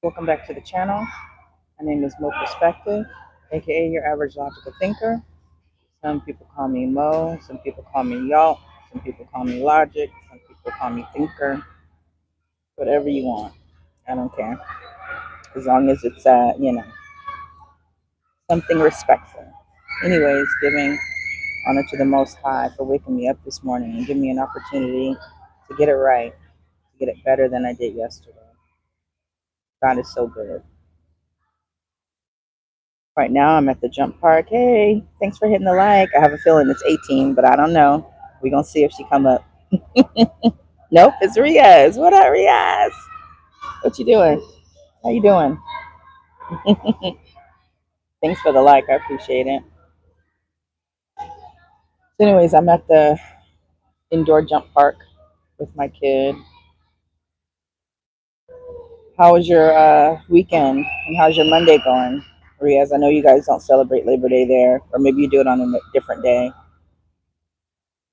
Welcome back to the channel. My name is Mo Perspective, aka your average logical thinker. Some people call me Mo, some people call me YALT, some people call me Logic, some people call me Thinker. Whatever you want, I don't care. As long as it's something respectful. Anyways, giving honor to the Most High for waking me up this morning and giving me an opportunity to get it right, to get it better than I did yesterday. God is so good. Right now, I'm at the jump park. Hey, thanks for hitting the like. I have a feeling it's 18, but I don't know. We're going to see if she come up. Nope, it's Riaz. What up, Riaz? What you doing? How you doing? Thanks for the like. I appreciate it. So anyways, I'm at the indoor jump park with my kid. How was your weekend? And how's your Monday going? Riaz, I know you guys don't celebrate Labor Day there, or maybe you do it on a different day.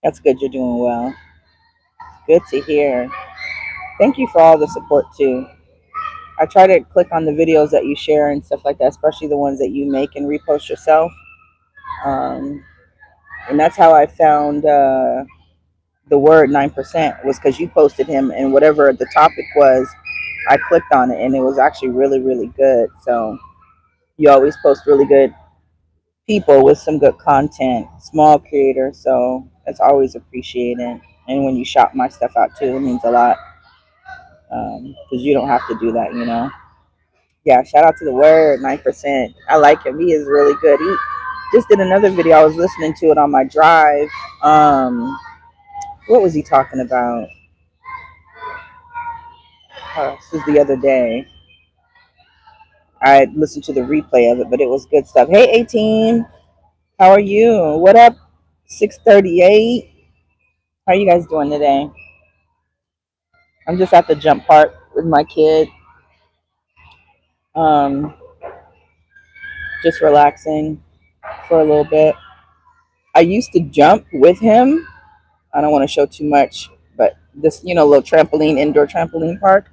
That's good. You're doing well. Good to hear. Thank you for all the support, too. I try to click on the videos that you share and stuff like that, especially the ones that you make and repost yourself. Um, and that's how I found the word 9% was because you posted him, and whatever the topic was, I clicked on it, and it was actually really, really good. So you always post really good people with some good content, small creators. So that's always appreciated. And when you shop my stuff out too, it means a lot because you don't have to do that, you know. Yeah, shout out to the word 9%. I like him. He is really good. He just did another video. I was listening to it on my drive. What was he talking about? This was the other day. I listened to the replay of it, but it was good stuff. Hey, 18, how are you? What up? 638. How are you guys doing today? I'm just at the jump park with my kid. Um, just relaxing for a little bit. I used to jump with him. I don't want to show too much, but this, little trampoline, indoor trampoline park.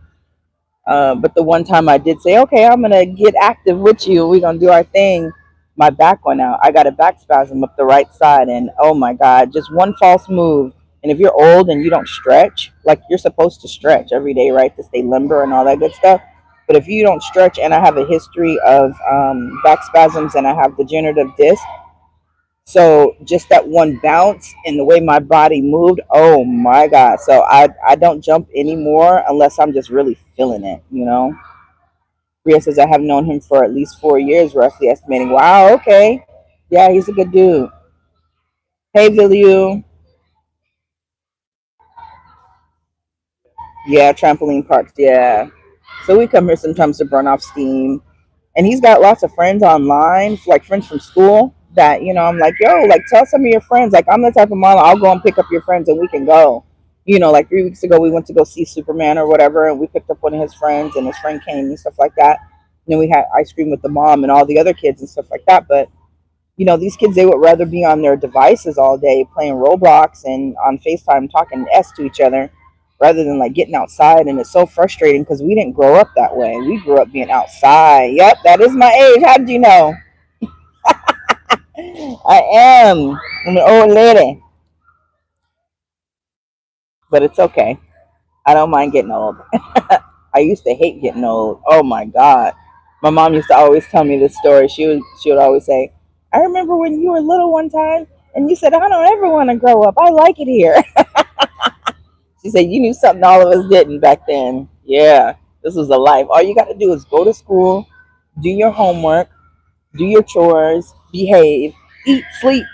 But the one time I did say, okay, I'm going to get active with you. We're going to do our thing. My back went out. I got a back spasm up the right side. And oh my God, just one false move. And if you're old and you don't stretch, like you're supposed to stretch every day, right, to stay limber and all that good stuff. But if you don't stretch, and I have a history of back spasms and I have degenerative disc, so just that one bounce and the way my body moved, oh my God. So I don't jump anymore unless I'm just really feeling it, you know. Ria says I have known him for at least 4 years, roughly estimating. Wow, okay. Yeah, he's a good dude. Hey, Villieu. Yeah, trampoline parks, yeah. So we come here sometimes to burn off steam. And he's got lots of friends online, like friends from school that, I'm like, yo, like tell some of your friends. Like I'm the type of mom, I'll go and pick up your friends and we can go. Like 3 weeks ago, we went to go see Superman or whatever, and we picked up one of his friends, and his friend came and stuff like that. And then we had ice cream with the mom and all the other kids and stuff like that. But these kids, they would rather be on their devices all day playing Roblox and on FaceTime talking S to each other rather than like getting outside. And it's so frustrating because we didn't grow up that way. We grew up being outside. Yep, that is my age. How did you know? I am. I'm an old lady, but it's okay. I don't mind getting old. I used to hate getting old. Oh my God. My mom used to always tell me this story. She would always say, I remember when you were little one time and you said, I don't ever want to grow up. I like it here. She said, you knew something all of us didn't back then. Yeah, this was a life. All you got to do is go to school, do your homework, do your chores, behave, eat, sleep,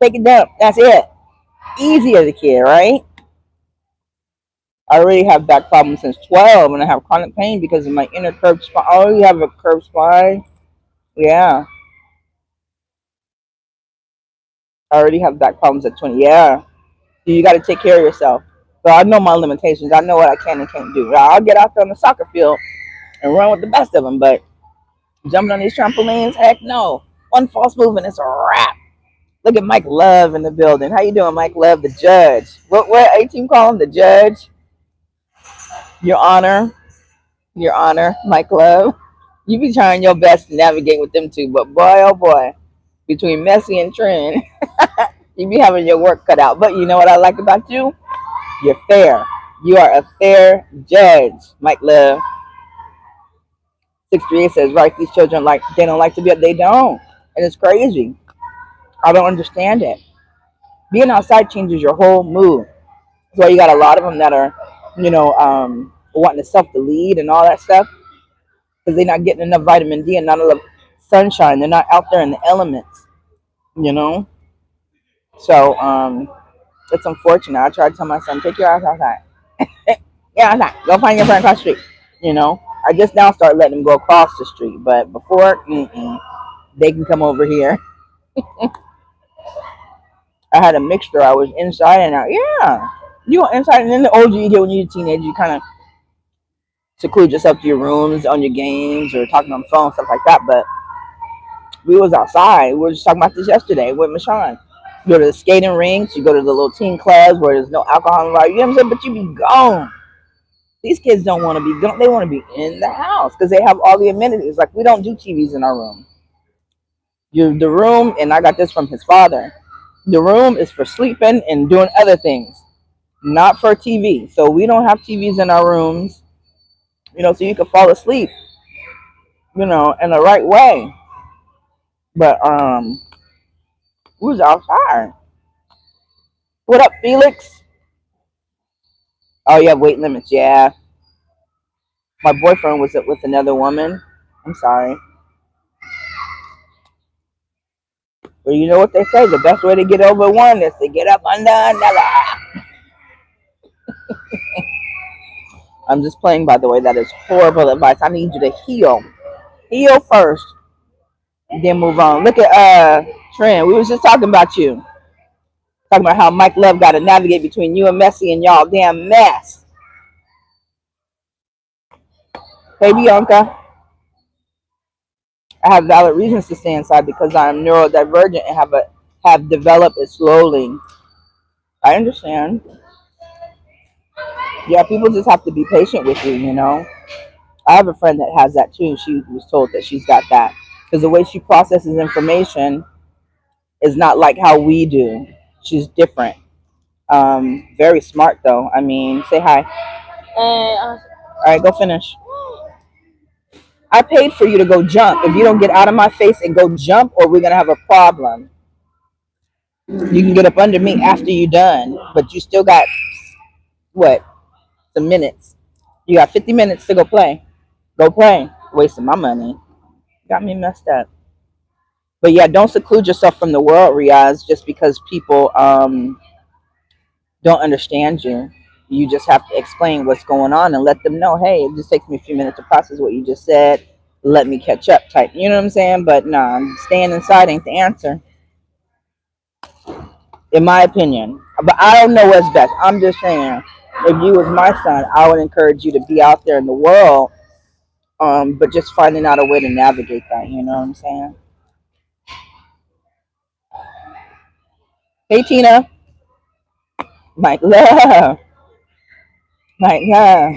take a dump. That's it. Easy as a kid, right? I already have back problems since 12, and I have chronic pain because of my inner curved spine. Oh, you have a curved spine? Yeah. I already have back problems at 20. Yeah. You got to take care of yourself. So I know my limitations. I know what I can and can't do. I'll get out there on the soccer field and run with the best of them, but jumping on these trampolines, heck no. One false move and it's a wrap. Look at Mike Love in the building. How you doing, Mike Love, the judge? What A-team call him? The judge? Your Honor? Your Honor, Mike Love. You be trying your best to navigate with them two, but boy, oh boy, between Messi and Trent, you be having your work cut out. But you know what I like about you? You're fair. You are a fair judge, Mike Love. 638 says, right, these children like they don't like to be up. They don't. And it's crazy. I don't understand it. Being outside changes your whole mood. That's why you got a lot of them that are, wanting to self-delete and all that stuff because they're not getting enough vitamin D and not enough sunshine. They're not out there in the elements, you know? So, it's unfortunate. I try to tell my son, take your ass outside. Yeah, outside. Go find your friend across the street. You know? I just now start letting them go across the street. But before, they can come over here. I had a mixture. I was inside and out. Yeah. You were inside. And then the older you get when you're a teenager, you kind of seclude yourself to your rooms on your games or talking on the phone, stuff like that. But we was outside. We were just talking about this yesterday with Michonne. You go to the skating rinks, you go to the little teen clubs where there's no alcohol involved. You know what I'm saying? But you be gone. These kids don't want to be gone. They want to be in the house because they have all the amenities. Like we don't do TVs in our room. The room, and I got this from his father. The room is for sleeping and doing other things, not for TV. So we don't have TVs in our rooms, so you can fall asleep, in the right way. But we was outside. What up, Felix? Oh, you have weight limits, yeah. My boyfriend was with another woman. I'm sorry. But you know what they say? The best way to get over one is to get up under another. I'm just playing, by the way. That is horrible advice. I need you to heal. Heal first, then move on. Look at Trent. We was just talking about you. Talking about how Mike Love got to navigate between you and Messi and y'all damn mess. Hey, Bianca. I have valid reasons to stay inside because I am neurodivergent and have developed it slowly. I understand. Yeah, people just have to be patient with you. I have a friend that has that too. She was told that she's got that because the way she processes information is not like how we do. She's different. Very smart though. I mean, say hi. All right, go finish. I paid for you to go jump. If you don't get out of my face and go jump, or we're gonna have a problem. You can get up under me after you're done, but you still got what? Some minutes. You got 50 minutes to go play. Go play. Wasting my money. Got me messed up. But yeah, don't seclude yourself from the world, Riaz, just because people don't understand you. You just have to explain what's going on and let them know, hey, it just takes me a few minutes to process what you just said. Let me catch up type. You know what I'm saying? But nah, staying inside ain't the answer, in my opinion. But I don't know what's best. I'm just saying, if you was my son, I would encourage you to be out there in the world, but just finding out a way to navigate that. You know what I'm saying? Hey, Tina. Mike Love. Mike Love.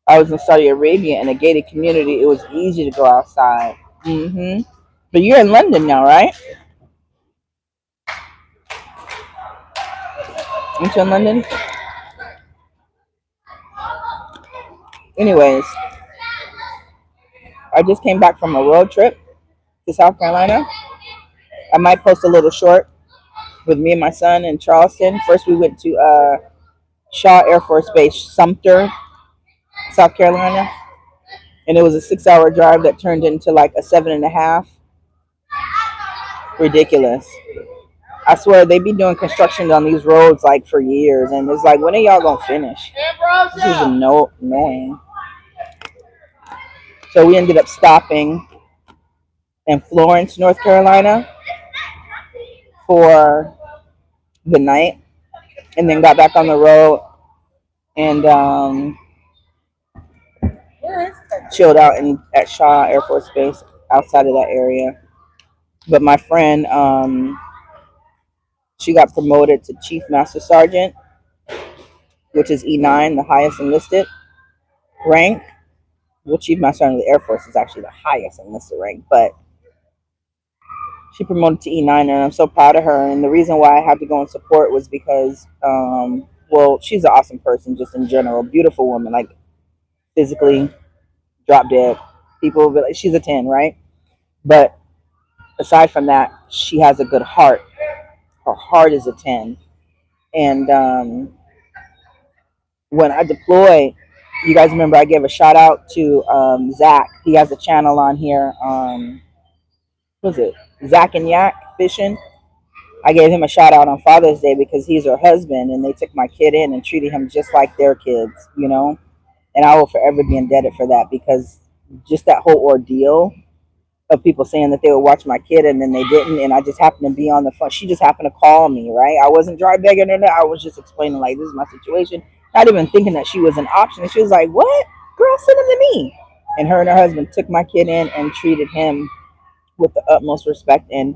I was in Saudi Arabia in a gated community. It was easy to go outside. But you're in London now, right? Aren't you in London? Anyways, I just came back from a road trip to South Carolina. I might post a little short with me and my son in Charleston. First, we went to Shaw Air Force Base, Sumter, South Carolina. And it was a 6-hour drive that turned into like a 7.5. Ridiculous. I swear they be doing construction on these roads like for years, and it's like, when are y'all gonna finish? This is annoying. So we ended up stopping in Florence, North Carolina, for the night, and then got back on the road and chilled out at Shaw Air Force Base outside of that area. But my friend, she got promoted to Chief Master Sergeant, which is E9, the highest enlisted rank. well, Chief Master Sergeant of the Air Force is actually the highest enlisted rank, but she promoted to E9, and I'm so proud of her. And the reason why I had to go and support was because, well, she's an awesome person just in general, beautiful woman, like physically drop dead. People will be like, she's a 10, right? But aside from that, she has a good heart. Her heart is a 10. And when I deploy, you guys remember I gave a shout out to Zach. He has a channel on here. What was it? Zach and Yak Fishing. I gave him a shout out on Father's Day because he's her husband, and they took my kid in and treated him just like their kids, you know? And I will forever be indebted for that, because just that whole ordeal of people saying that they would watch my kid and then they didn't, and I just happened to be on the phone. She just happened to call me, right? I wasn't dry begging her. I was just explaining, like, this is my situation, not even thinking that she was an option. And she was like, what? Girl, send him to me. And her husband took my kid in and treated him with the utmost respect, and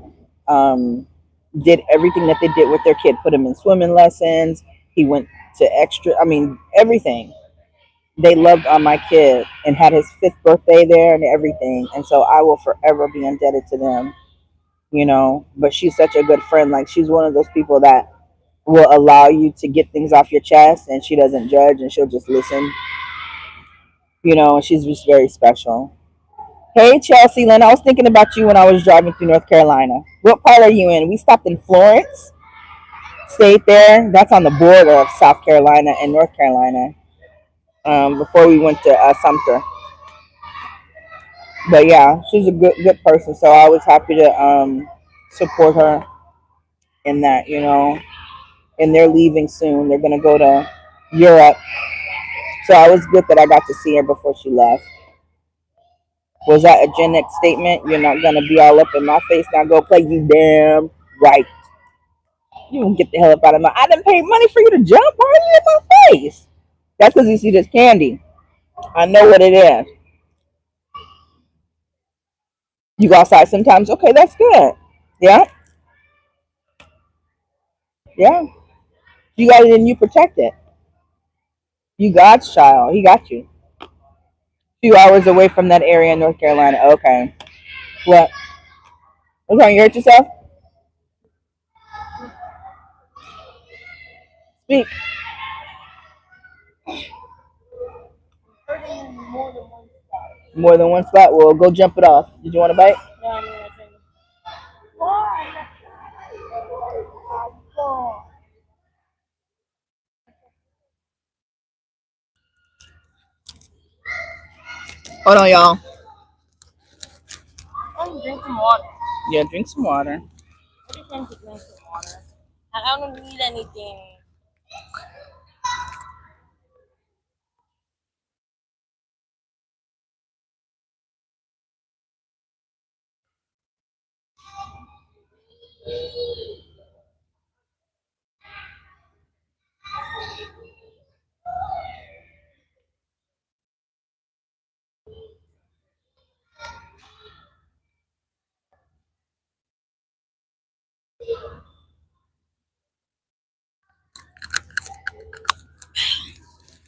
did everything that they did with their kid. Put him in swimming lessons. He went to extra, I mean, everything. They loved on my kid and had his 5th birthday there and everything. And so I will forever be indebted to them, you know. But she's such a good friend. Like, she's one of those people that will allow you to get things off your chest, and she doesn't judge, and she'll just listen, you know. And she's just very special. Hey, Chelsea Lynn, I was thinking about you when I was driving through North Carolina. What part are you in? We stopped in Florence, stayed there. That's on the border of South Carolina and North Carolina, before we went to Sumter. But yeah, she's a good person, so I was happy to support her in that, you know. And they're leaving soon. They're gonna go to Europe, so I was good that I got to see her before she left. Was that a Gen X statement? You're not gonna be all up in my face. Now go play, you damn right. You can get the hell up out of my. I didn't pay money for you to jump. Why are you in my face? That's because you see this candy. I know what it is. You go outside sometimes. Okay, that's good. Yeah, yeah. You got it and you protect it. You God's child. He got you. 2 hours away from that area in North Carolina. Okay. What? What's wrong? You hurt yourself? Speak. More than one spot? Well, go jump it off. Did you want to bite? Hold on, y'all. I'm drinking water. Yeah, drink some water. I just want to drink some water. I don't need anything.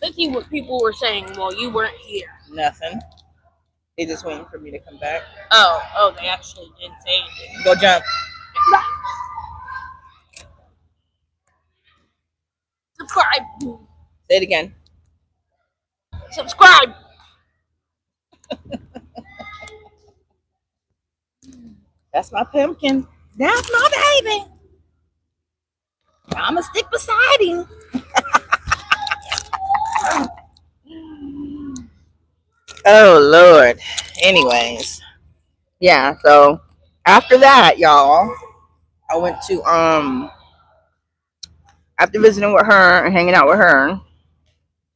Let's see what people were saying while you weren't here. Nothing. They just waiting for me to come back. Oh, they actually didn't say anything. Go jump. Subscribe. Say it again. Subscribe. That's my pumpkin. That's my baby. I'ma stick beside him. Oh Lord. Anyways, yeah. So after that, y'all, I went to after visiting with her and hanging out with her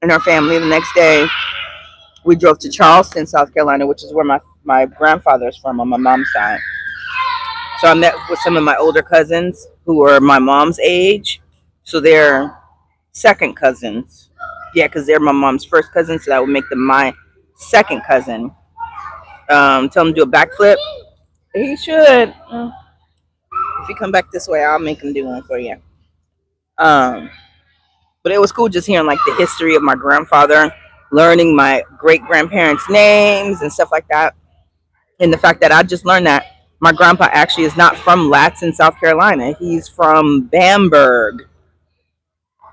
and her family. The next day, we drove to Charleston, South Carolina, which is where my grandfather is from on my mom's side. So I met with some of my older cousins who are my mom's age. So they're second cousins. Yeah, because they're my mom's first cousin, so that would make them my second cousin. Tell him to do a backflip. He should. If you come back this way, I'll make him do one for you. But it was cool just hearing like the history of my grandfather learning my great grandparents' names and stuff like that. And the fact that I just learned that my grandpa actually is not from Latson, South Carolina. He's from Bamberg,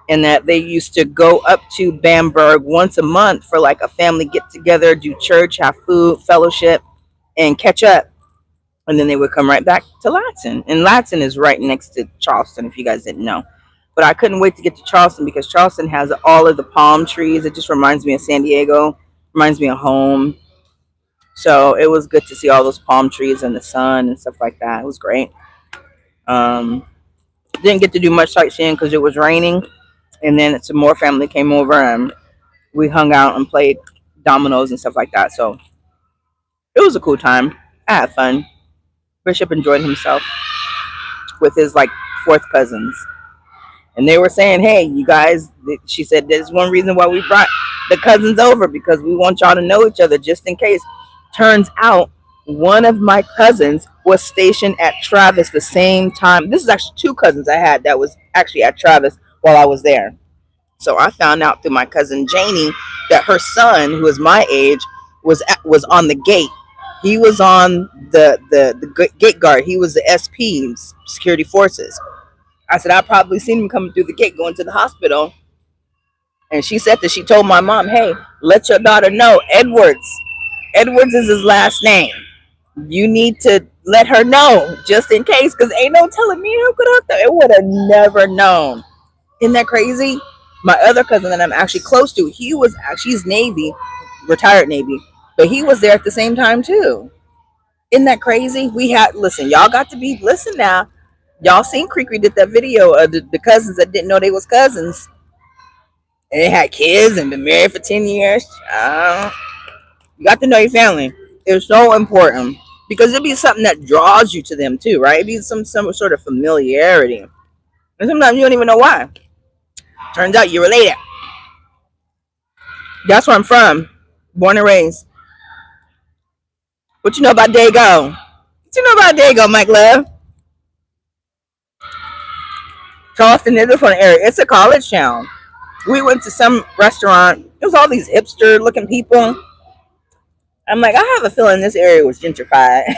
and that they used to go up to Bamberg once a month for like a family get together, do church, have food, fellowship, and catch up. And then they would come right back to Latson. And Latson is right next to Charleston, if you guys didn't know. But I couldn't wait to get to Charleston because Charleston has all of the palm trees. It just reminds me of San Diego, reminds me of home. So it was good to see all those palm trees and the sun and stuff like that. It was great. Um, didn't get to do much sightseeing because it was raining. And then some more family came over and we hung out and played dominoes and stuff like that. So it was a cool time. I had fun. Bishop enjoyed himself with his like fourth cousins. And they were saying, hey, you guys, she said, there's one reason why we brought the cousins over because we want y'all to know each other just in case. Turns out one of my cousins was stationed at Travis the same time. This is actually two cousins I had that was actually at Travis while I was there. So I found out through my cousin Janie that her son, who is my age, was on the gate. He was on the gate guard. He was the SP, security forces. I said I probably seen him coming through the gate going to the hospital. And she said that she told my mom, "Hey, let your daughter know Edwards. Edwards is his last name. You need to let her know just in case, because ain't no telling me who could have. It would have never known. Isn't that crazy? My other cousin that I'm actually close to, he was actually he's Navy, retired Navy, but he was there at the same time too. Isn't that crazy? We had listen, y'all got to be listen now. Y'all seen Creeky did that video of the cousins that didn't know they was cousins. And they had kids and been married for 10 years. You got to know your family. It's so important. Because it'll be something that draws you to them too, right? It'll be some sort of familiarity. And sometimes you don't even know why. Turns out you're related. That's where I'm from. Born and raised. What you know about Dago? What you know about Dago, Mike Love? Charleston is a fun area. It's a college town. We went to some restaurant. It was all these hipster looking people. I'm like, I have a feeling this area was gentrified.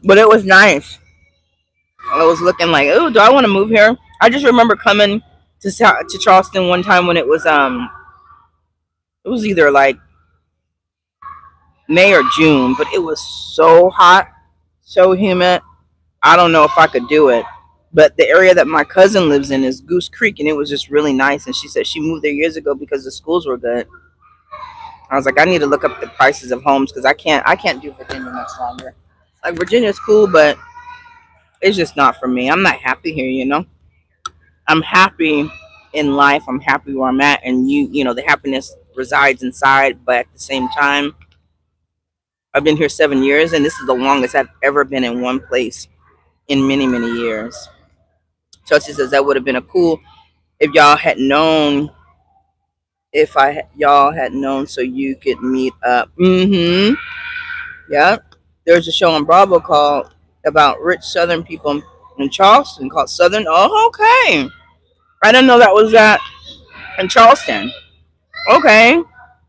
But it was nice. I was looking like, oh, do I want to move here? I just remember coming to Charleston one time when it was either like May or June, but it was so hot, so humid. I don't know if I could do it. But the area that my cousin lives in is Goose Creek, and it was just really nice. And she said she moved there years ago because the schools were good. I was like, I need to look up the prices of homes because I can't do Virginia much longer. Like Virginia's cool, but it's just not for me. I'm not happy here, you know. I'm happy in life. I'm happy where I'm at, and you know, the happiness resides inside. But at the same time, I've been here 7 years, and this is the longest I've ever been in one place in many, many years. Chelsea says that would have been a cool if y'all had known. If y'all had known, so you could meet up. Mm-hmm. Yeah. There's a show on Bravo called about rich Southern people in Charleston called Southern. Oh, okay. I didn't know that was that in Charleston. Okay.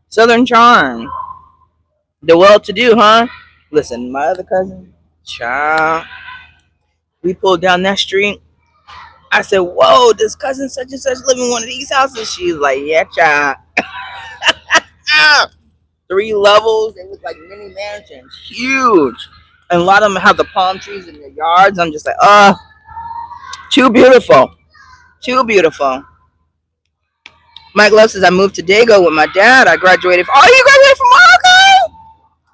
Southern Charm. The well-to-do, huh? Listen, my other cousin, child, we pulled down that street. I said, whoa, this cousin such and such live in one of these houses. She's like, yeah, child. 3 levels. It was like mini mansions. Huge. And a lot of them have the palm trees in their yards. I'm just like, too beautiful. Too beautiful. Mike Love says, I moved to Dago with my dad. I graduated. Oh, you graduated from okay?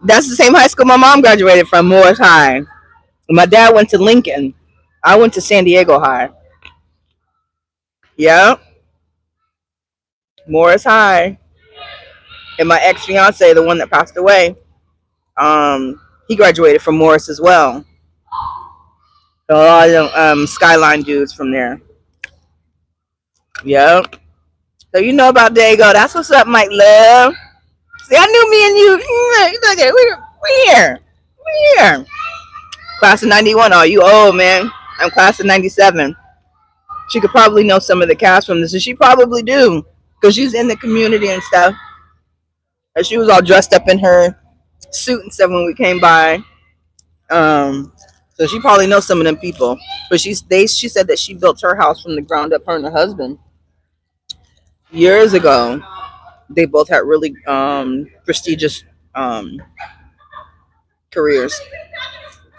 That's the same high school my mom graduated from, Morris High. My dad went to Lincoln. I went to San Diego High. Yeah. Morris High. And my ex-fiance, the one that passed away, he graduated from Morris as well. So a lot of Skyline dudes from there. Yep. So you know about Dago. That's what's up, Mike Love. See, I knew me and you. Look at we're here. We're here. Class of 91. Oh, you old, man. I'm class of 97. She could probably know some of the cast from this, and she probably do. because she's in the community and stuff. And she was all dressed up in her suit and stuff when we came by. So she probably knows some of them people. But she said that she built her house from the ground up, her and her husband, years ago. They both had really prestigious um, careers,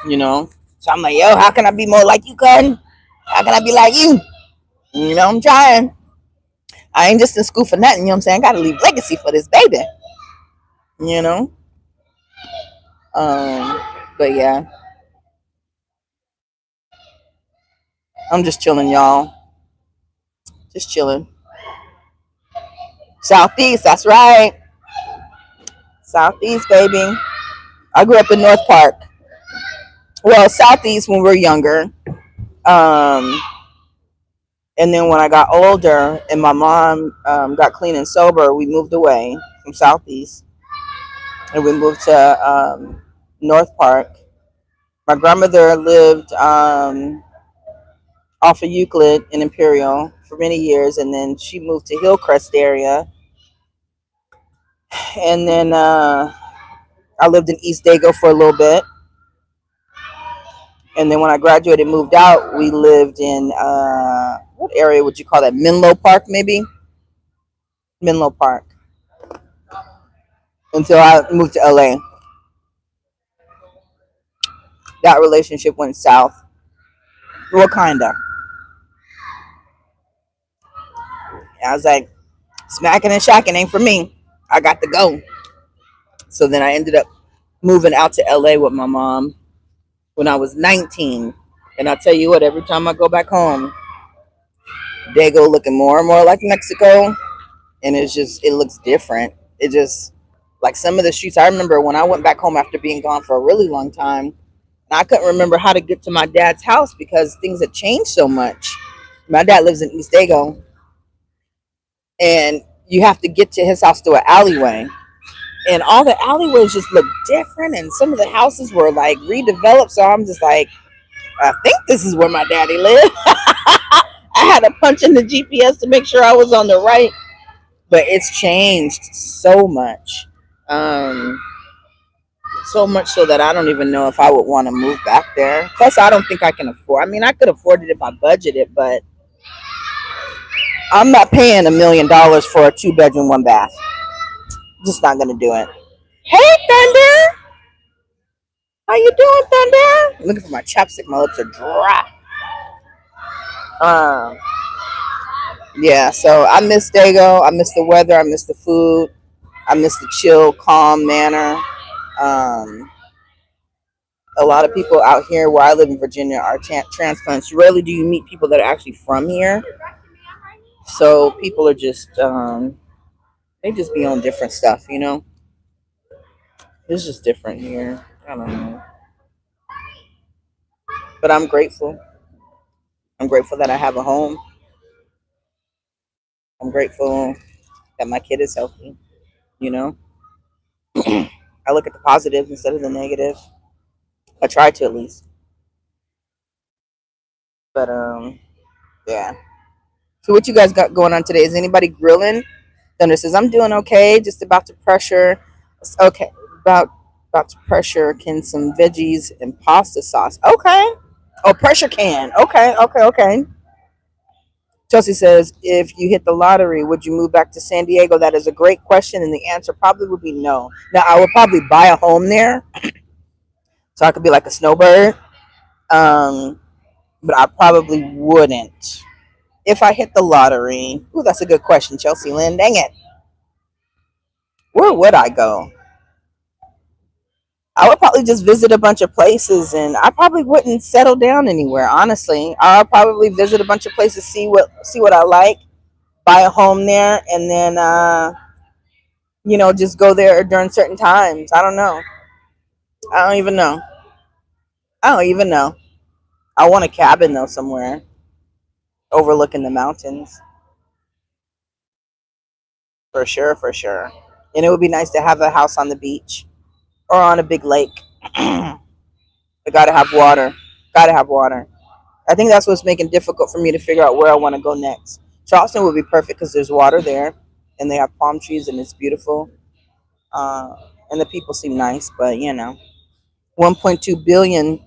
you know. So I'm like, yo, how can I be more like you, cuz? How can I be like you? You know, I'm trying. I ain't just in school for nothing, you know what I'm saying? I gotta leave legacy for this baby, you know. Um, but yeah, I'm just chilling, y'all. Just chilling. Southeast, that's right. Southeast, baby. I grew up in North Park. Well, Southeast when we were younger. Um, and then when I got older and my mom got clean and sober, we moved away from Southeast and we moved to North Park. My grandmother lived off of Euclid in Imperial for many years, and then she moved to Hillcrest area. And then I lived in East Dago for a little bit. And then when I graduated, moved out, we lived in what area would you call that? Menlo Park, maybe? Menlo Park. Until I moved to LA. That relationship went south. Well, kinda. I was like, smacking and shacking ain't for me. I got to go. So then I ended up moving out to LA with my mom when I was 19. And I tell you what, every time I go back home, they go looking more and more like Mexico. And it looks different. It just, like some of the streets, I remember when I went back home after being gone for a really long time, and I couldn't remember how to get to my dad's house because things had changed so much. My dad lives in East Dago, and you have to get to his house through an alleyway. And all the alleyways just look different, and some of the houses were like redeveloped. So I'm just like, I think this is where my daddy lived. I had to punch in the GPS to make sure I was on the right, but it's changed so much. Um, so much so that I don't even know if I would want to move back there. Plus, I don't think I can afford. I mean, I could afford it if I budgeted, but I'm not paying $1 million for a 2 bedroom, 1 bath. Just not gonna do it. Hey, Thunder, how you doing, Thunder? I'm looking for my chapstick. My lips are dry. Um, yeah. So I miss Dago. I miss the weather. I miss the food. I miss the chill, calm manner. Um, a lot of people out here where I live in Virginia are transplants. Rarely do you meet people that are actually from here. So people are just they just be on different stuff, you know. It's just different here. I don't know, but I'm grateful. I'm grateful that I have a home. I'm grateful that my kid is healthy. You know, I look at the positives instead of the negative. I try to at least. But yeah. So what you guys got going on today? Is anybody grilling? Thunder says I'm doing okay. Just about to pressure. Okay, about to pressure can some veggies and pasta sauce. Okay. Oh, pressure can. Okay, okay, okay. Chelsea says, if you hit the lottery, would you move back to San Diego? That is a great question, and the answer probably would be no. Now, I would probably buy a home there, so I could be like a snowbird, um, but I probably wouldn't. If I hit the lottery, ooh, that's a good question, Chelsea Lynn. Dang it. Where would I go? I would probably just visit a bunch of places, and I probably wouldn't settle down anywhere. Honestly, I'll probably visit a bunch of places, see what I like, buy a home there, and then just go there during certain times. I don't know. I don't even know. I don't even know. I want a cabin though somewhere overlooking the mountains for sure, for sure. And it would be nice to have a house on the beach or on a big lake. I gotta have water. Gotta have water. I think that's what's making it difficult for me to figure out where I want to go next. Charleston would be perfect because there's water there. and they have palm trees, and it's beautiful. Uh, and the people seem nice, but 1.2 billion.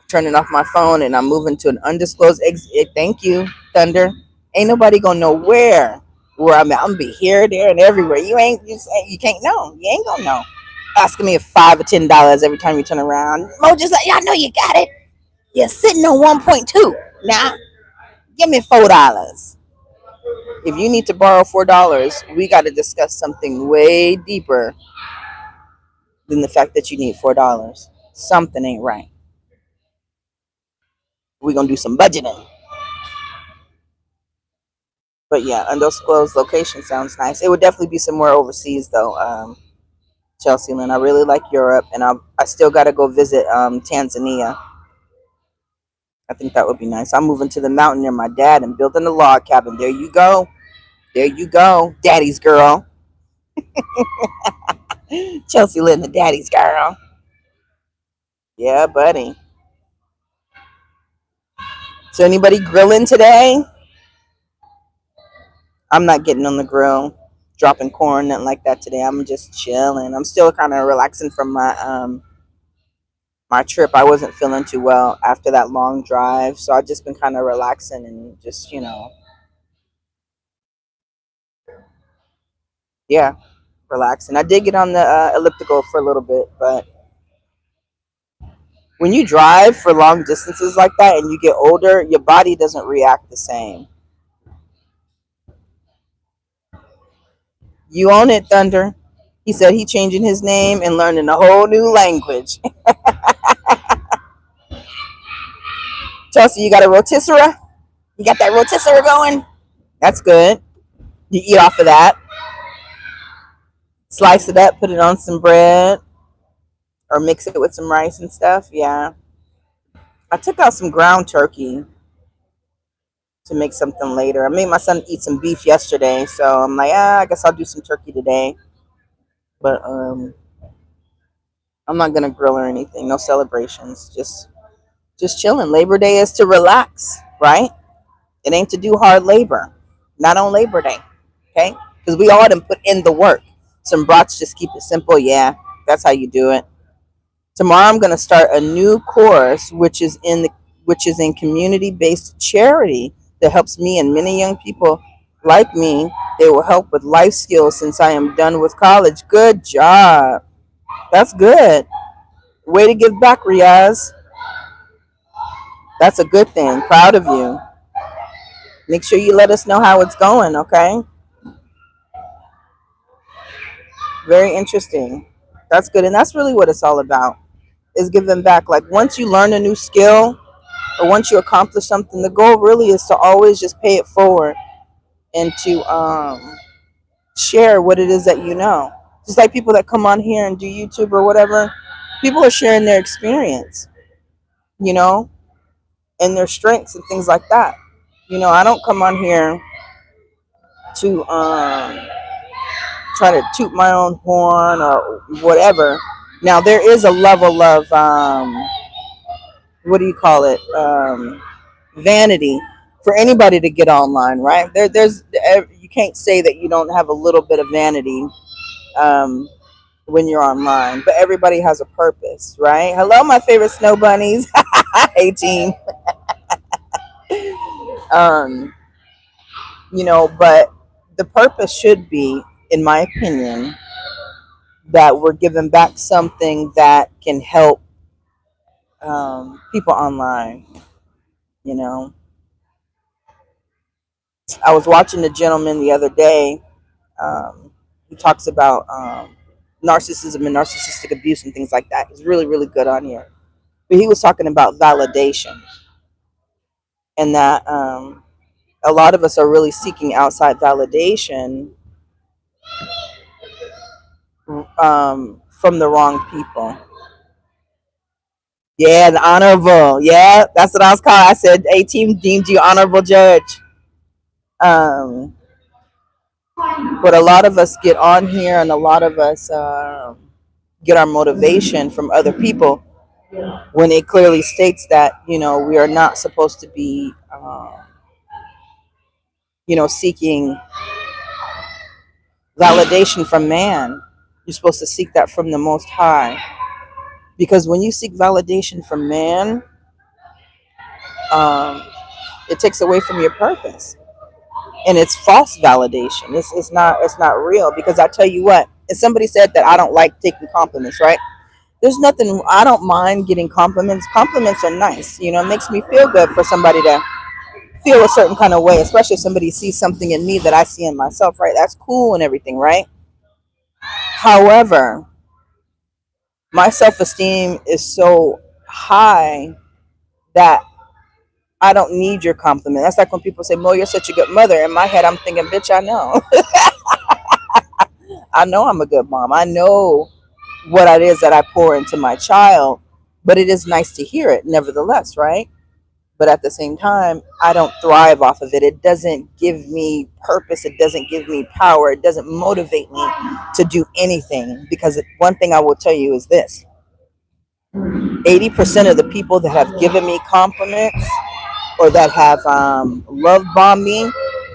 Turning off my phone, and I'm moving to an undisclosed exit. Thank you, Thunder. Ain't nobody gonna know where I'm at. I'm gonna be here, there, and everywhere. You can't know. You ain't gonna know. Asking me if $5 or $10 every time you turn around. Mo just like, y'all know you got it. You're sitting on 1.2. Now, give me $4. If you need to borrow $4, we got to discuss something way deeper than the fact that you need $4. Something ain't right. We're gonna do some budgeting. But yeah, undisclosed location sounds nice. It would definitely be somewhere overseas though. Chelsea Lynn, I really like Europe, and I still got to go visit Tanzania. I think that would be nice. I'm moving to the mountain near my dad and building a log cabin. There you go. There you go. Daddy's girl. Chelsea Lynn, the daddy's girl. Yeah, buddy. So anybody grilling today? I'm not getting on the grill, dropping corn, nothing like that today. I'm just chilling. I'm still kind of relaxing from my trip. I wasn't feeling too well after that long drive, so I've just been kind of relaxing and just yeah, relaxing. I did get on the elliptical for a little bit, but when you drive for long distances like that and you get older, your body doesn't react the same. You own it, Thunder. He said he changing his name and learning a whole new language. Chelsea, you got a rotisserie? You got that rotisserie going? That's good. You eat off of that. Slice it up, put it on some bread, or mix it with some rice and stuff. Yeah. I took out some ground turkey to make something later. I made my son eat some beef yesterday, so I'm like, I guess I'll do some turkey today. But I'm not gonna grill or anything. No celebrations. Just chilling. Labor Day is to relax, right? It ain't to do hard labor. Not on Labor Day, okay? Because we all done put in the work. Some brats just keep it simple. Yeah, that's how you do it. Tomorrow I'm gonna start a new course, which is in community-based charity that helps me and many young people like me. They will help with life skills since I am done with college. Good job. That's good. Way to give back, Riaz. That's a good thing. Proud of you. Make sure you let us know how it's going, okay? Very interesting. That's good. And that's really what it's all about, is giving back. Like once you learn a new skill or once you accomplish something, the goal really is to always just pay it forward and to share what it is that you know. Just like people that come on here and do YouTube or whatever, people are sharing their experience, you know, and their strengths and things like that. I don't come on here to try to toot my own horn or whatever. Now there is a level of what do you call it? Vanity for anybody to get online, right? There's you can't say that you don't have a little bit of vanity um, when you're online, but everybody has a purpose, right? Hello, my favorite snow bunnies. Hey, team. Um, but the purpose should be, in my opinion, that we're giving back something that can help people online. You know, I was watching a gentleman the other day. He talks about narcissism and narcissistic abuse and things like that. He's really, really good on here. But he was talking about validation, and that a lot of us are really seeking outside validation from the wrong people. Yeah, the honorable. Yeah, that's what I was called. I said, "A team deemed you honorable judge." Um, but a lot of us get on here, and a lot of us get our motivation from other people when it clearly states that we are not supposed to be seeking validation from man. You're supposed to seek that from the Most High. Because when you seek validation from man, um, it takes away from your purpose. And it's false validation. It's not real. Because I tell you what, if somebody said that I don't like taking compliments, right? There's nothing, I don't mind getting compliments. Compliments are nice. You know, it makes me feel good for somebody to feel a certain kind of way, especially if somebody sees something in me that I see in myself, right? That's cool and everything, right? However, my self esteem is so high that I don't need your compliment. That's like when people say, Mo, you're such a good mother. In my head, I'm thinking, bitch, I know. I know I'm a good mom. I know what it is that I pour into my child, but it is nice to hear it nevertheless, right? But at the same time, I don't thrive off of it. It doesn't give me purpose. It doesn't give me power. It doesn't motivate me to do anything. Because one thing I will tell you is this: 80% of the people that have given me compliments or that have love bombed me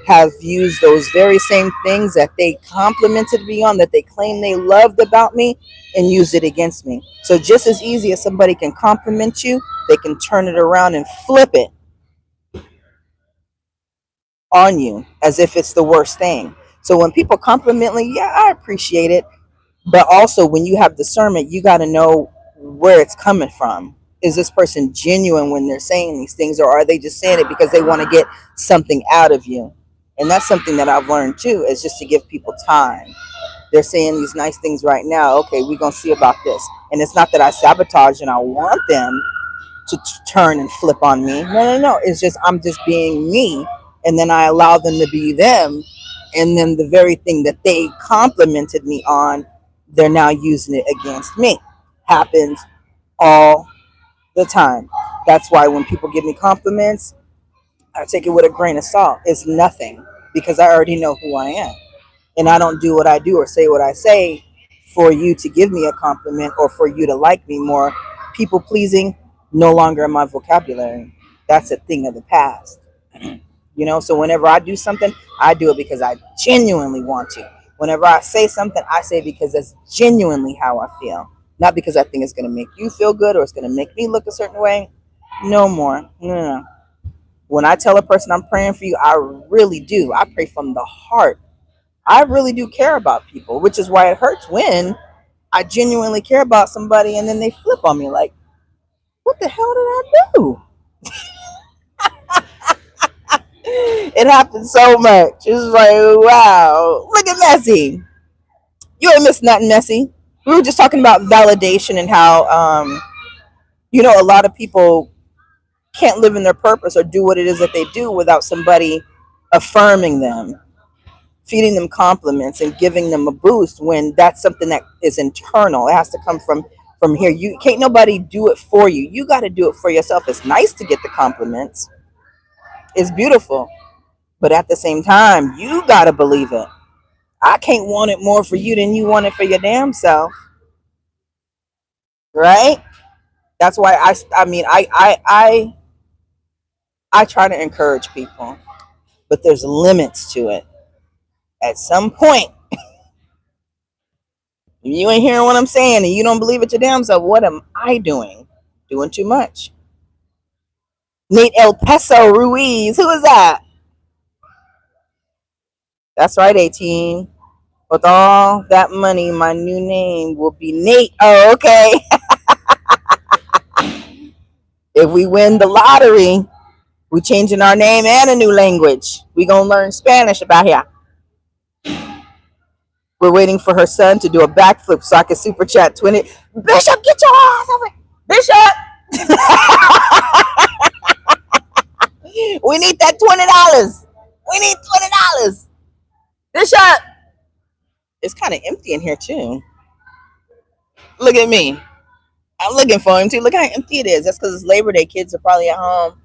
have used those very same things that they complimented me on, that they claim they loved about me, and used it against me. So just as easy as somebody can compliment you, they can turn it around and flip it on you as if it's the worst thing. So when people compliment me, yeah, I appreciate it. But also when you have discernment, you got to know where it's coming from. Is this person genuine when they're saying these things, or are they just saying it because they want to get something out of you? And that's something that I've learned too, is just to give people time. They're saying these nice things right now. Okay, we're going to see about this. And it's not that I sabotage and I want them to turn and flip on me. No. It's just I'm just being me, and then I allow them to be them, and then the very thing that they complimented me on, they're now using it against me. Happens all the time. That's why when people give me compliments, I take it with a grain of salt. It's nothing because I already know who I am, and I don't do what I do or say what I say for you to give me a compliment or for you to like me more. People pleasing no longer in my vocabulary. That's a thing of the past. You know, so whenever I do something, I do it because I genuinely want to. Whenever I say something, I say because that's genuinely how I feel. Not because I think it's going to make you feel good or it's going to make me look a certain way. No more. No. When I tell a person I'm praying for you, I really do. I pray from the heart. I really do care about people, which is why it hurts when I genuinely care about somebody and then they flip on me like, what the hell did I do? It happens so much. It's like, wow, look at Messi. You ain't missing nothing, Messi. We were just talking about validation and how, a lot of people can't live in their purpose or do what it is that they do without somebody affirming them, feeding them compliments and giving them a boost when that's something that is internal. It has to come from here. You can't nobody do it for you. You got to do it for yourself. It's nice to get the compliments. It's beautiful. But at the same time, you got to believe it. I can't want it more for you than you want it for your damn self. Right? That's why I try to encourage people, but there's limits to it. At some point, if you ain't hearing what I'm saying and you don't believe it your damn self, what am I doing? Doing too much. Nate El Peso Ruiz. Who is that? That's right, 18. With all that money, my new name will be Nate. Oh, okay. If we win the lottery, we changing our name and a new language. We gonna learn Spanish about here. We're waiting for her son to do a backflip so I can super chat 20. Bishop, get your ass over here. Bishop, we need that $20. We need $20. Bishop. It's kind of empty in here too. Look at me. I'm looking for him too. Look how empty it is. That's because it's Labor Day. Kids are probably at home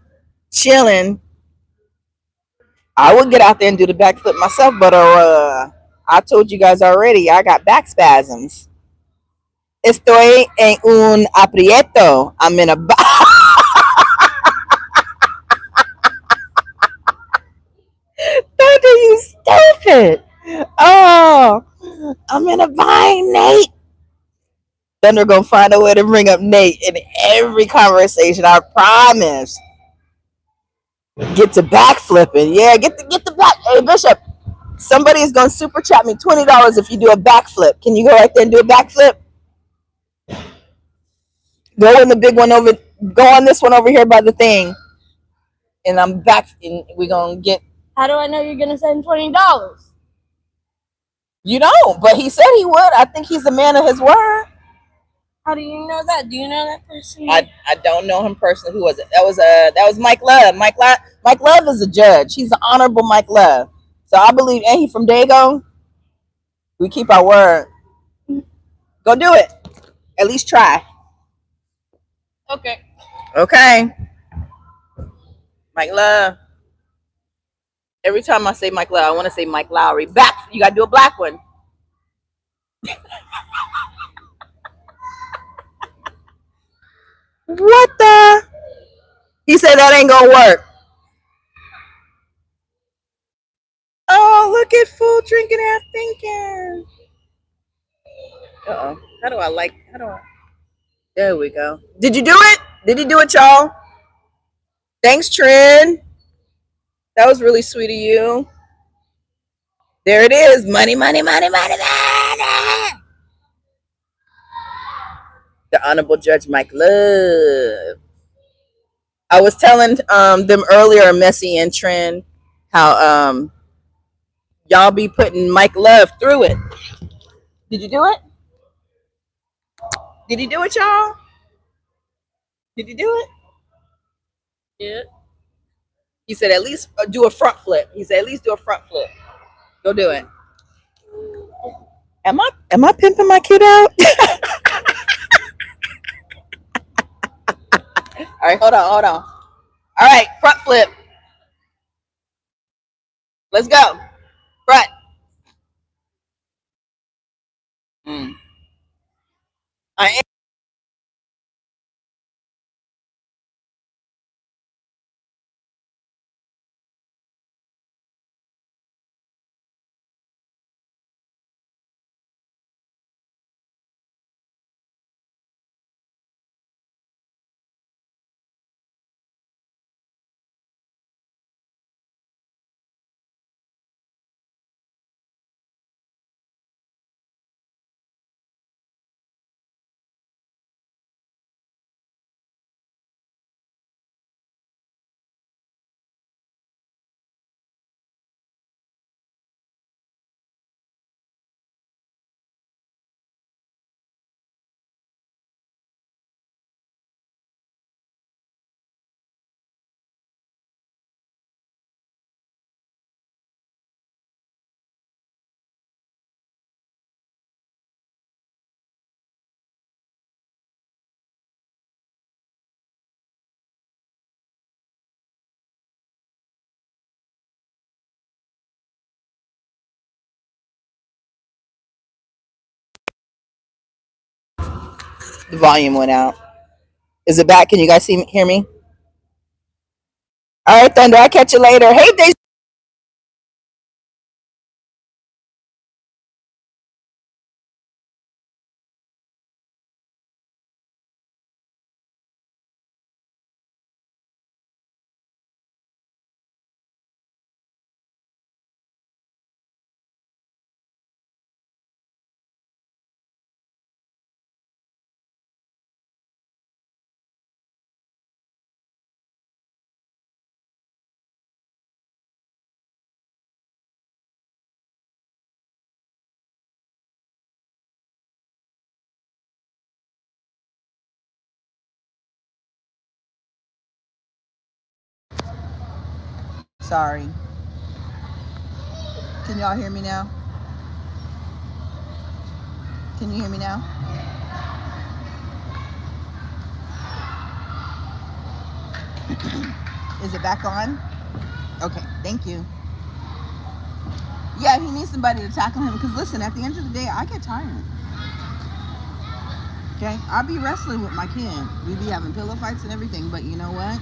chilling. I would get out there and do the backflip myself, but I told you guys already, I got back spasms. Estoy en un aprieto. I'm in a. Don't you stupid. Oh, I'm in a bind, Nate. Then they're gonna find a way to bring up Nate in every conversation. I promise. Get to backflipping. Yeah, get the back. Hey Bishop, somebody is gonna super chat me $20 if you do a backflip. Can you go right there and do a backflip? Go in the big one over. Go on this one over here by the thing, and I'm back. And we're gonna get. How do I know you're gonna send $20? You don't, but he said he would. I think he's a man of his word. How do you know that? Do you know that person? I don't know him personally. Who was it? That was Mike Love. Mike Love is a judge. He's an honorable Mike Love. So I believe, ain't he from Dago? We keep our word. Go do it. At least try. Okay. Okay. Mike Love. Every time I say Mike Love, I want to say Mike Lowry. Back. You got to do a black one. What the? He said that ain't going to work. Oh, look at full drinking half thinking. Uh-oh. How do I? There we go. Did you do it? Did he do it, y'all? Thanks, Trent. That was really sweet of you. There it is. Money, money, money, money, money. The Honorable Judge Mike Love. I was telling them earlier, Messy and Trent, how y'all be putting Mike Love through it. Did you do it? Did he do it, y'all? Did he do it? Yeah. He said at least do a front flip. He said at least do a front flip. Go do it. Am I pimping my kid out? All right, hold on. All right, front flip. Let's go. Front. I am. The volume went out. Is it back? Can you guys hear me? All right, Thunder. I'll catch you later. Hey, Daisy. Sorry. Can y'all hear me now? Can you hear me now? Is it back on? Okay, thank you. Yeah, he needs somebody to tackle him because listen, at the end of the day, I get tired. Okay, I'll be wrestling with my kid. We be having pillow fights and everything, but you know what?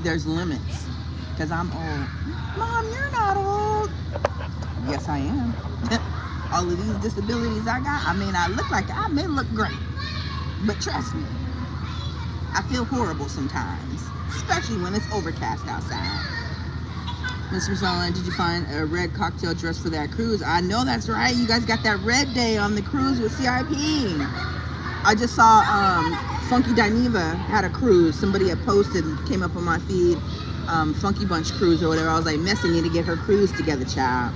There's limits because I'm old. Mom, you're not old. Yes, I am. All of these disabilities I got, I mean, I may look great, but trust me, I feel horrible sometimes, especially when it's overcast outside. Mr. Solon, did you find a red cocktail dress for that cruise? I know that's right. You guys got that red day on the cruise with CIP. I just saw Funky Dineva had a cruise. Somebody had posted, came up on my feed, Funky Bunch cruise or whatever. I was like, Messy need to get her cruise together, child.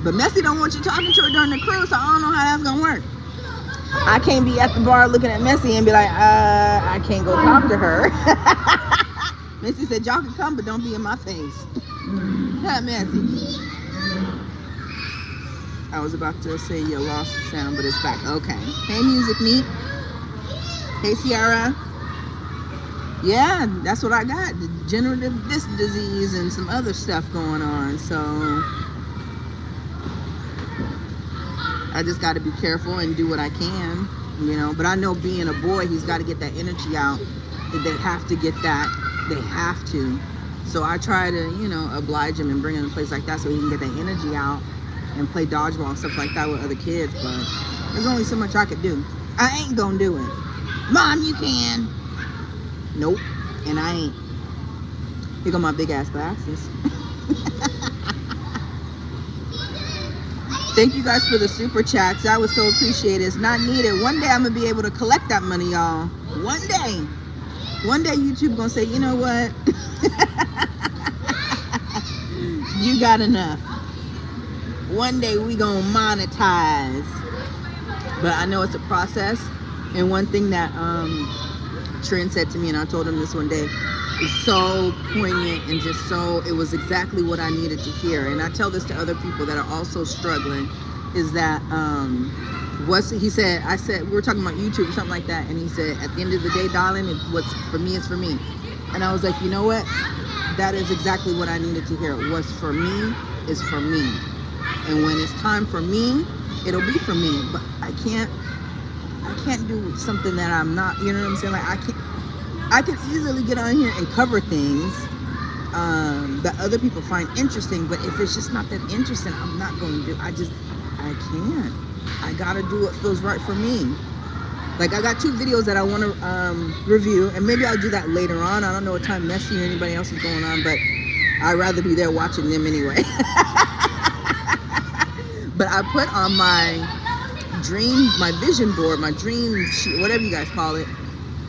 But Messy don't want you talking to her during the cruise, so I don't know how that's gonna work. I can't be at the bar looking at Messy and be like, I can't go talk to her. Messy said, y'all can come, but don't be in my face. Not Messy. I was about to say you lost the sound, but it's back. Okay. Hey, Music Meat. Hey, Ciara. Yeah, that's what I got. Degenerative disc disease and some other stuff going on. So I just got to be careful and do what I can, you know. But I know being a boy, he's got to get that energy out. They have to get that. They have to. So I try to, you know, oblige him and bring him to a place like that so he can get that energy out and play dodgeball and stuff like that with other kids. But there's only so much I could do. I ain't gonna do it. Mom, you can. Nope. And I ain't. Here go my big ass glasses. Thank you guys for the super chats. That was so appreciated. It's not needed. One day I'm gonna be able to collect that money, y'all. One day. One day YouTube gonna say, you know what? You got enough. One day we gonna monetize. But I know it's a process. And one thing that Trent said to me, and I told him this one day, is so poignant and just so, it was exactly what I needed to hear. And I tell this to other people that are also struggling, is that he said, I said, we were talking about YouTube or something like that, and he said, at the end of the day, darling, what's for me is for me. And I was like, you know what? That is exactly what I needed to hear. What's for me is for me. And when it's time for me, it'll be for me. But I can't do something that I'm not, you know what I'm saying? Like I can easily get on here and cover things that other people find interesting, but if it's just not that interesting, I'm not going to do. I can't. I gotta do what feels right for me. Like I got 2 videos that I want to review, and maybe I'll do that later on. I don't know what time Messi or anybody else is going on, but I'd rather be there watching them anyway. But I put on my vision board, my dream sheet, whatever you guys call it,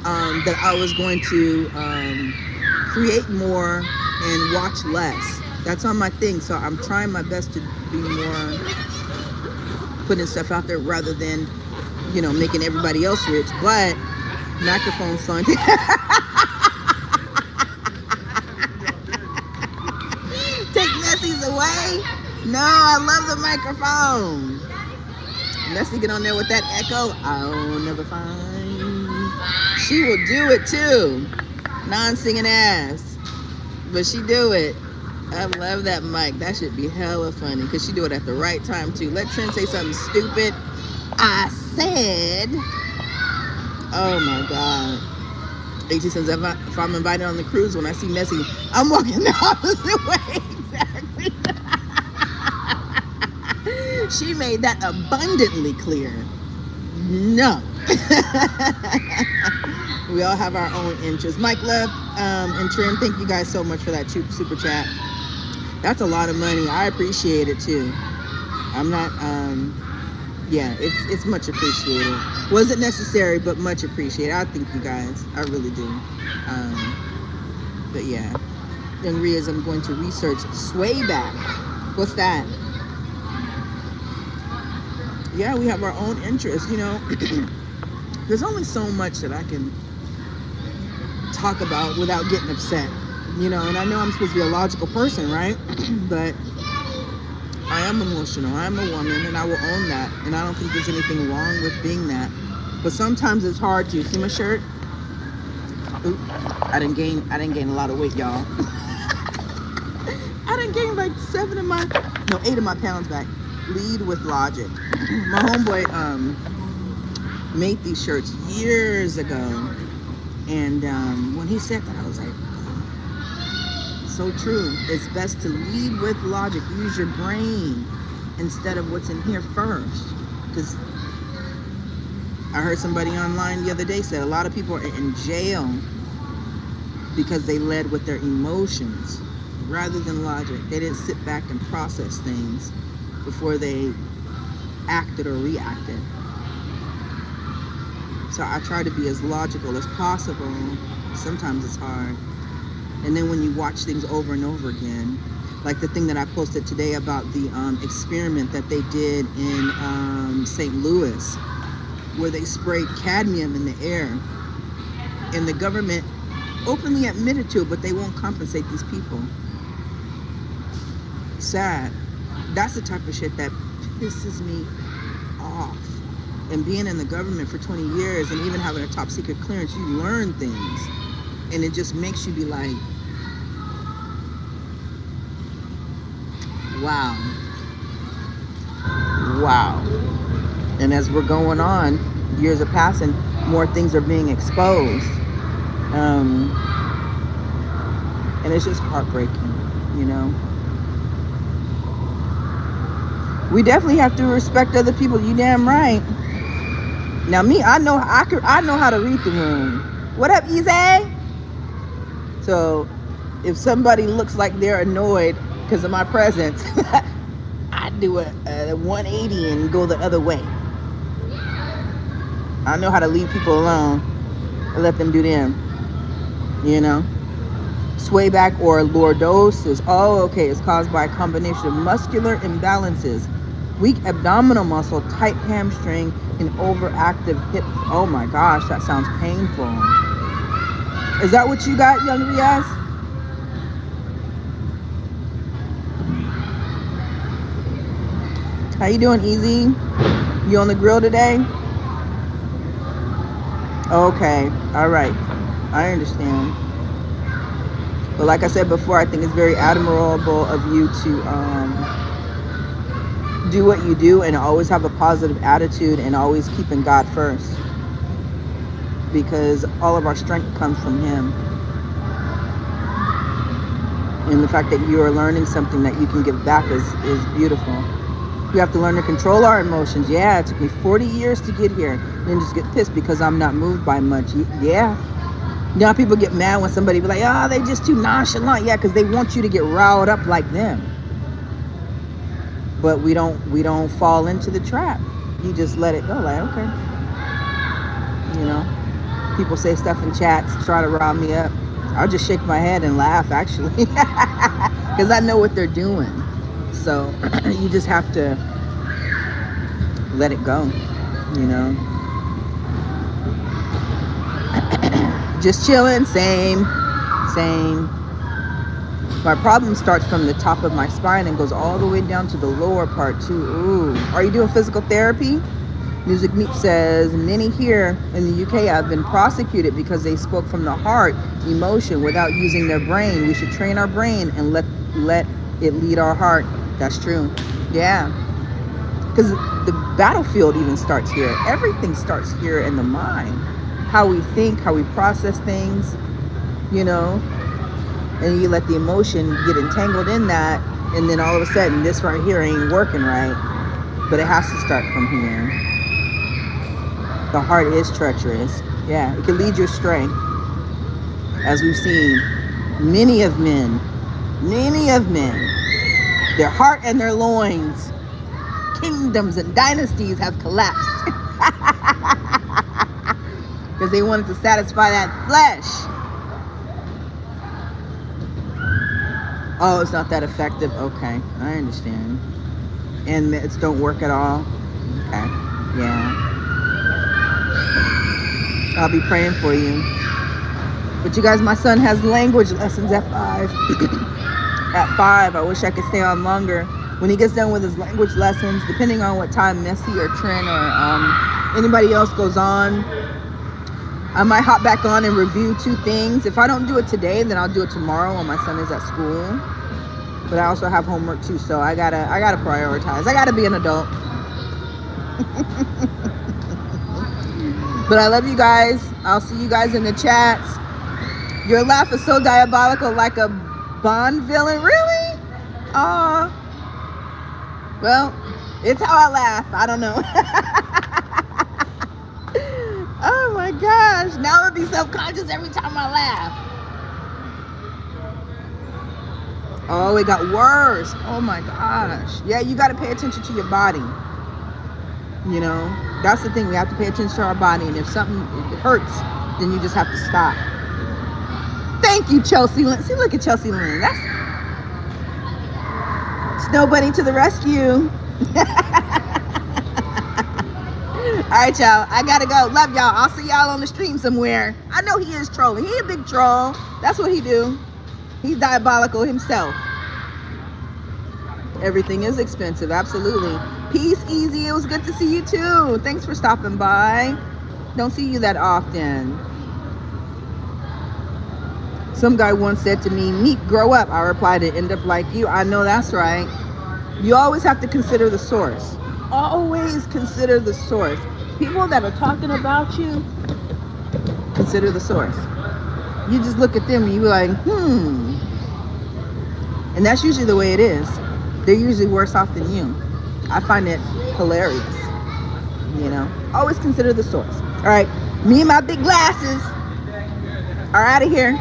that I was going to create more and watch less. That's on my thing. So I'm trying my best to be more putting stuff out there rather than, you know, making everybody else rich. But microphone fun. Take Messy's away. No, I love the microphone. Messi get on there with that echo. I'll never find. She will do it too. Non-singing ass. But she do it. I love that mic. That should be hella funny because she do it at the right time too. Let Trent say something stupid. I said, oh my God. AT says, if I'm invited on the cruise, when I see Messi, I'm walking the opposite way. Exactly. She made that abundantly clear. No. We all have our own interests. Mike Love and Trim, thank you guys so much for that super chat. That's a lot of money. I appreciate it too. I'm not, yeah, it's much appreciated. Wasn't necessary, but much appreciated. I thank you guys. I really do. But yeah. Young Ria's, I'm going to research sway back. What's that? Yeah, we have our own interests, you know. There's only so much that I can talk about without getting upset, you know. And I know I'm supposed to be a logical person, right? But I am emotional. I am a woman, and I will own that. And I don't think there's anything wrong with being that. But sometimes it's hard to. See my shirt? Oop, I didn't gain a lot of weight, y'all. I didn't gain like 8 of my pounds back. Lead with logic. My homeboy made these shirts years ago, and when he said that, I was like, so true. It's best to lead with logic. Use your brain. instead of what's in here first. Because I heard somebody online the other day said a lot of people are in jail because they led with their emotions rather than logic. They didn't sit back and process things before they acted or reacted. So I try to be as logical as possible. Sometimes it's hard. And then when you watch things over and over again, like the thing that I posted today about the experiment that they did in St. Louis, where they sprayed cadmium in the air, and the government openly admitted to it, but they won't compensate these people. Sad. That's the type of shit that pisses me off. And being in the government for 20 years and even having a top secret clearance, you learn things, and it just makes you be like, wow. And as we're going on, years are passing, more things are being exposed, and it's just heartbreaking, you know. We definitely have to respect other people. You damn right. Now me, I know how to read the room. What up, Easy? So if somebody looks like they're annoyed because of my presence, I do a 180 and go the other way. I know how to leave people alone and let them do them. You know? Sway back or lordosis. Oh, okay. It's caused by a combination of muscular imbalances, weak abdominal muscle, tight hamstring, and overactive hip. Oh my gosh, that sounds painful. Is that what you got, young Riaz? How you doing, Easy? You on the grill today? Okay, all right. I understand. But like I said before, I think it's very admirable of you to do what you do and always have a positive attitude and always keeping God first, because all of our strength comes from Him. And the fact that you are learning something that you can give back is beautiful. We have to learn to control our emotions. Yeah, it took me 40 years to get here. And then just get pissed because I'm not moved by much. Yeah. You know how people get mad when somebody be like, oh, they just too nonchalant. Yeah, because they want you to get riled up like them. But we don't fall into the trap. You just let it go. Like, okay. You know, people say stuff in chats, try to rile me up. I'll just shake my head and laugh, actually. Because I know what they're doing. So you just have to let it go, you know. Just chilling, same. My problem starts from the top of my spine and goes all the way down to the lower part too. Ooh. Are you doing physical therapy? Music Meep says, many here in the UK have been prosecuted because they spoke from the heart, emotion, without using their brain. We should train our brain and let it lead our heart. That's true. Yeah. Because the battlefield even starts here. Everything starts here in the mind. How we think, how we process things, you know. And you let the emotion get entangled in that, and then all of a sudden this right here ain't working right. But it has to start from here. The heart is treacherous. Yeah, it can lead you astray. As we've seen, many of men, their heart and their loins, kingdoms and dynasties have collapsed. Because they wanted to satisfy that flesh. Oh, it's not that effective. Okay, I understand. And meds don't work at all. Okay, yeah. I'll be praying for you. But you guys, my son has language lessons at 5. At 5, I wish I could stay on longer. When he gets done with his language lessons, depending on what time Messi or Trent or anybody else goes on, I might hop back on and review 2 things. If I don't do it today, then I'll do it tomorrow when my son is at school. But I also have homework too, so I gotta prioritize. I gotta be an adult. But I love you guys. I'll see you guys in the chats. Your laugh is so diabolical, like a Bond villain. Really? Aw. Well, it's how I laugh. I don't know. Oh my gosh. Now I'll be self-conscious every time I laugh. Oh, it got worse. Oh my gosh. Yeah, you got to pay attention to your body. You know, that's the thing. We have to pay attention to our body. And if something hurts, then you just have to stop. Thank you, Chelsea Lynn. See, look at Chelsea Lynn. That's Snow Bunny to the rescue. All right, y'all. I gotta go. Love y'all. I'll see y'all on the stream somewhere. I know he is trolling. He a big troll. That's what he do. He's diabolical himself. Everything is expensive. Absolutely. Peace, Easy. It was good to see you too. Thanks for stopping by. Don't see you that often. Some guy once said to me, "Meek, grow up." I replied, "To end up like you." I know that's right. You always have to consider the source. Always consider the source. People that are talking about you, consider the source. You just look at them and you're like, And that's usually the way it is. They're usually worse off than you. I find it hilarious. You know, always consider the source. All right, me and my big glasses are out of here.